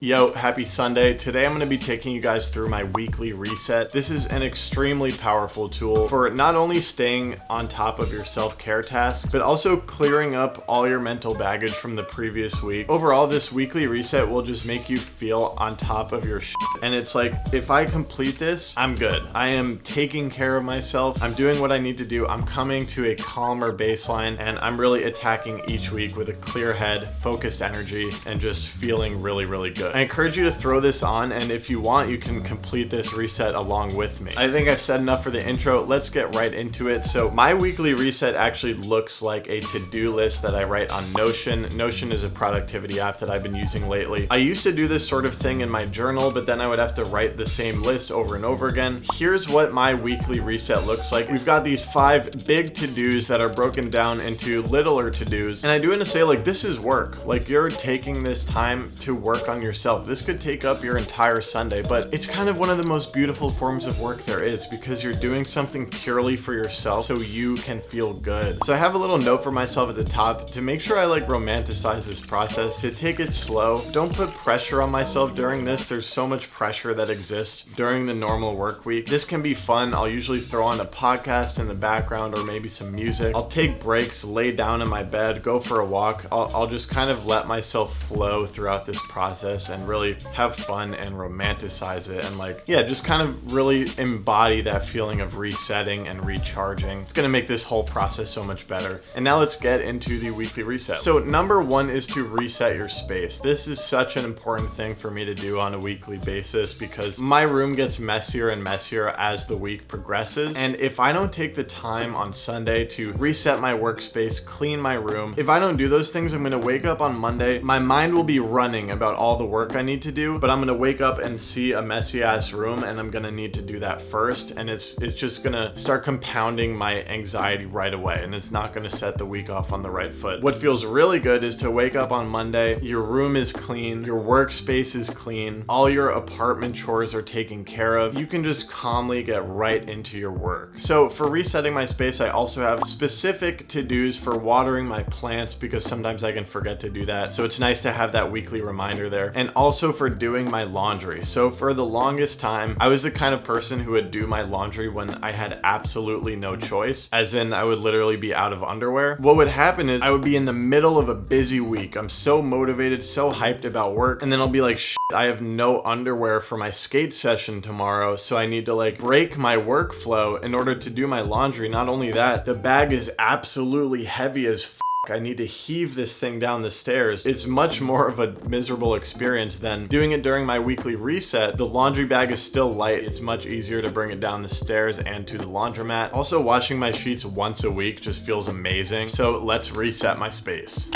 Yo, happy Sunday. Today I'm going to be taking you guys through my weekly reset. This is an extremely powerful tool for not only staying on top of your self-care tasks, but also clearing up all your mental baggage from the previous week. Overall, this weekly reset will just make you feel on top of your shit. And it's like, if I complete this, I'm good. I am taking care of myself. I'm doing what I need to do. I'm coming to a calmer baseline, and I'm really attacking each week with a clear head, focused energy, and just feeling really, really good. I encourage you to throw this on, and if you want, you can complete this reset along with me. I think I've said enough for the intro. Let's get right into it. So my weekly reset actually looks like a to-do list that I write on Notion. Notion is a productivity app that I've been using lately. I used to do this sort of thing in my journal, but then I would have to write the same list over and over again. Here's what my weekly reset looks like. We've got these 5 big to-dos that are broken down into littler to-dos, and I do want to say, like, this is work. Like, you're taking this time to work on yourself. This could take up your entire Sunday, but it's kind of one of the most beautiful forms of work there is, because you're doing something purely for yourself so you can feel good. So I have a little note for myself at the top to make sure I romanticize this process, to take it slow. Don't put pressure on myself during this. There's so much pressure that exists during the normal work week. This can be fun. I'll usually throw on a podcast in the background or maybe some music. I'll take breaks, lay down in my bed, go for a walk. I'll just kind of let myself flow throughout this process and really have fun and romanticize it, and just kind of really embody that feeling of resetting and recharging. It's gonna make this whole process so much better. And now let's get into the weekly reset. So number 1 is to reset your space. This is such an important thing for me to do on a weekly basis, because my room gets messier and messier as the week progresses. And if I don't take the time on Sunday to reset my workspace, clean my room, if I don't do those things, I'm gonna wake up on Monday, my mind will be running about all the work I need to do, but I'm gonna wake up and see a messy ass room, and I'm gonna need to do that first, and it's just gonna start compounding my anxiety right away, and it's not gonna set the week off on the right foot. What feels really good is to wake up on Monday, your room is clean, your workspace is clean, all your apartment chores are taken care of. You can just calmly get right into your work. So for resetting my space, I also have specific to-dos for watering my plants, because sometimes I can forget to do that. So it's nice to have that weekly reminder there. And also for doing my laundry. So for the longest time, I was the kind of person who would do my laundry when I had absolutely no choice, as in I would literally be out of underwear. What would happen is I would be in the middle of a busy week. I'm so motivated, so hyped about work, and then I'll be like, shit, I have no underwear for my skate session tomorrow, so I need to break my workflow in order to do my laundry. Not only that, the bag is absolutely heavy as I need to heave this thing down the stairs. It's much more of a miserable experience than doing it during my weekly reset. The laundry bag is still light. It's much easier to bring it down the stairs and to the laundromat. Also, washing my sheets once a week just feels amazing. So let's reset my space.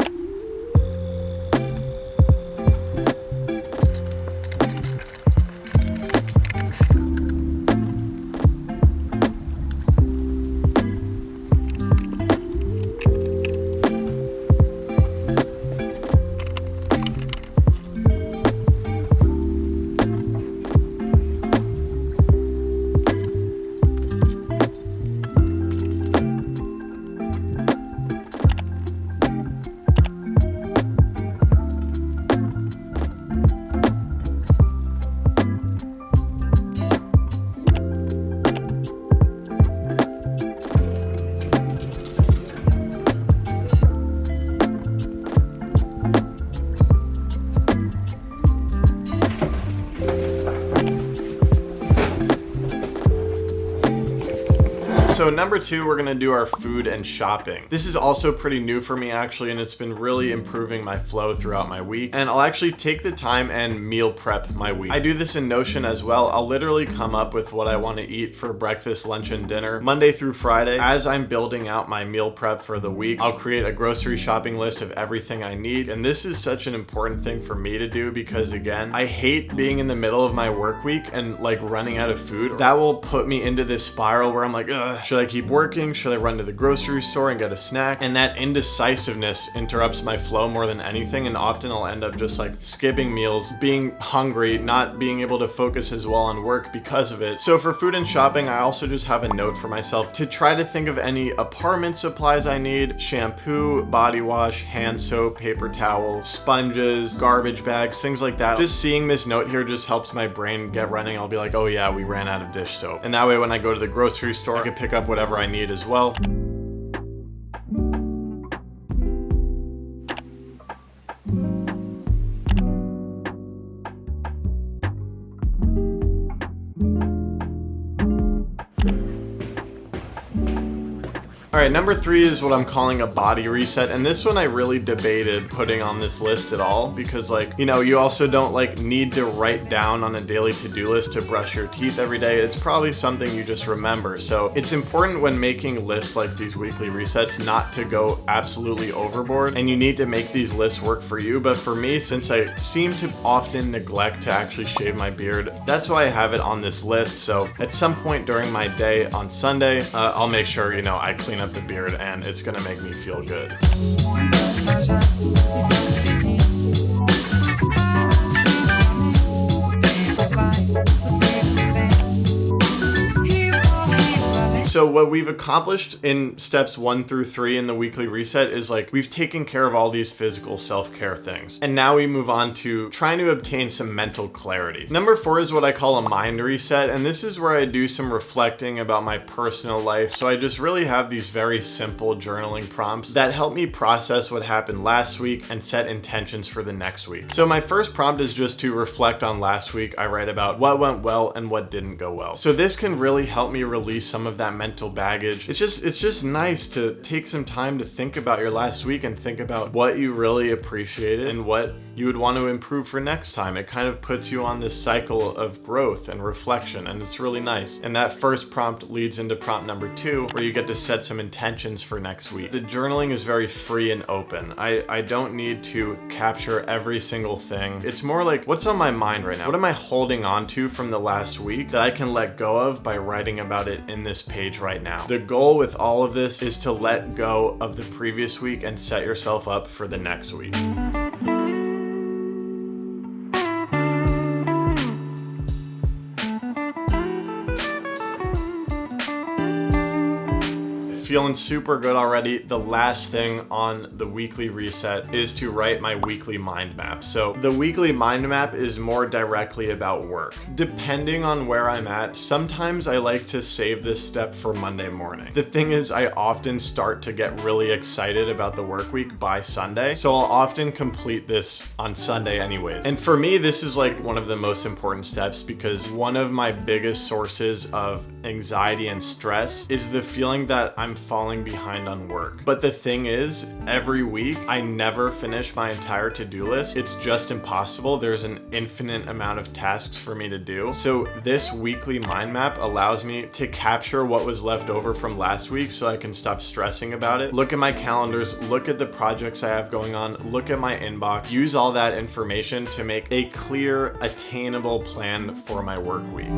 So number 2, we're gonna do our food and shopping. This is also pretty new for me actually, and it's been really improving my flow throughout my week. And I'll actually take the time and meal prep my week. I do this in Notion as well. I'll literally come up with what I want to eat for breakfast, lunch, and dinner Monday through Friday. As I'm building out my meal prep for the week, I'll create a grocery shopping list of everything I need. And this is such an important thing for me to do, because again, I hate being in the middle of my work week and running out of food. That will put me into this spiral where I'm like, ugh, Should I keep working? Should I run to the grocery store and get a snack? And that indecisiveness interrupts my flow more than anything, and often I'll end up just like skipping meals, being hungry, not being able to focus as well on work because of it. So for food and shopping, I also just have a note for myself to try to think of any apartment supplies I need: shampoo, body wash, hand soap, paper towel, sponges, garbage bags, things like that. Just seeing this note here just helps my brain get running. I'll be like, oh yeah, we ran out of dish soap. And that way when I go to the grocery store, I can pick up whatever I need as well. All right, number 3 is what I'm calling a body reset, and this one I really debated putting on this list at all because, like, you know, you also don't like need to write down on a daily to-do list to brush your teeth every day. It's probably something you just remember. So it's important when making lists like these weekly resets not to go absolutely overboard, and you need to make these lists work for you. But for me, since I seem to often neglect to actually shave my beard, that's why I have it on this list. So at some point during my day on Sunday, I'll make sure, you know, I clean up the beard, and it's gonna make me feel good. So what we've accomplished in steps 1 through 3 in the weekly reset is like we've taken care of all these physical self-care things. And now we move on to trying to obtain some mental clarity. Number 4 is what I call a mind reset. And this is where I do some reflecting about my personal life. So I just really have these very simple journaling prompts that help me process what happened last week and set intentions for the next week. So my first prompt is just to reflect on last week. I write about what went well and what didn't go well. So this can really help me release some of that mental baggage. It's just nice to take some time to think about your last week and think about what you really appreciated and what you would want to improve for next time. It kind of puts you on this cycle of growth and reflection, and it's really nice. And that first prompt leads into prompt number 2, where you get to set some intentions for next week. The journaling is very free and open. I don't need to capture every single thing. It's more like, what's on my mind right now? What am I holding on to from the last week that I can let go of by writing about it in this page right now? The goal with all of this is to let go of the previous week and set yourself up for the next week. Feeling super good already. The last thing on the weekly reset is to write my weekly mind map. So the weekly mind map is more directly about work. Depending on where I'm at, sometimes I like to save this step for Monday morning. The thing is, I often start to get really excited about the work week by Sunday, so I'll often complete this on Sunday anyways. And for me, this is like one of the most important steps because one of my biggest sources of anxiety and stress is the feeling that I'm falling behind on work. But the thing is, every week I never finish my entire to-do list. It's just impossible. There's an infinite amount of tasks for me to do. So this weekly mind map allows me to capture what was left over from last week so I can stop stressing about it. Look at my calendars, look at the projects I have going on, look at my inbox, use all that information to make a clear, attainable plan for my work week.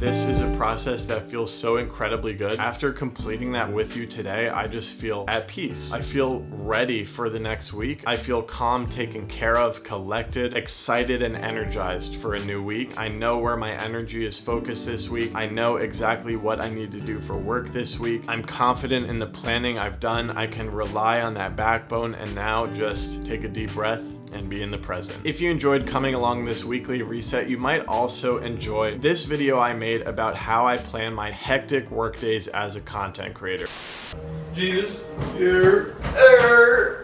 This is a process that feels so incredibly good. After completing that with you today, I just feel at peace. I feel ready for the next week. I feel calm, taken care of, collected, excited, and energized for a new week. I know where my energy is focused this week. I know exactly what I need to do for work this week. I'm confident in the planning I've done. I can rely on that backbone and now just take a deep breath and be in the present. If you enjoyed coming along this weekly reset, you might also enjoy this video I made about how I plan my hectic work days as a content creator. Jesus, here.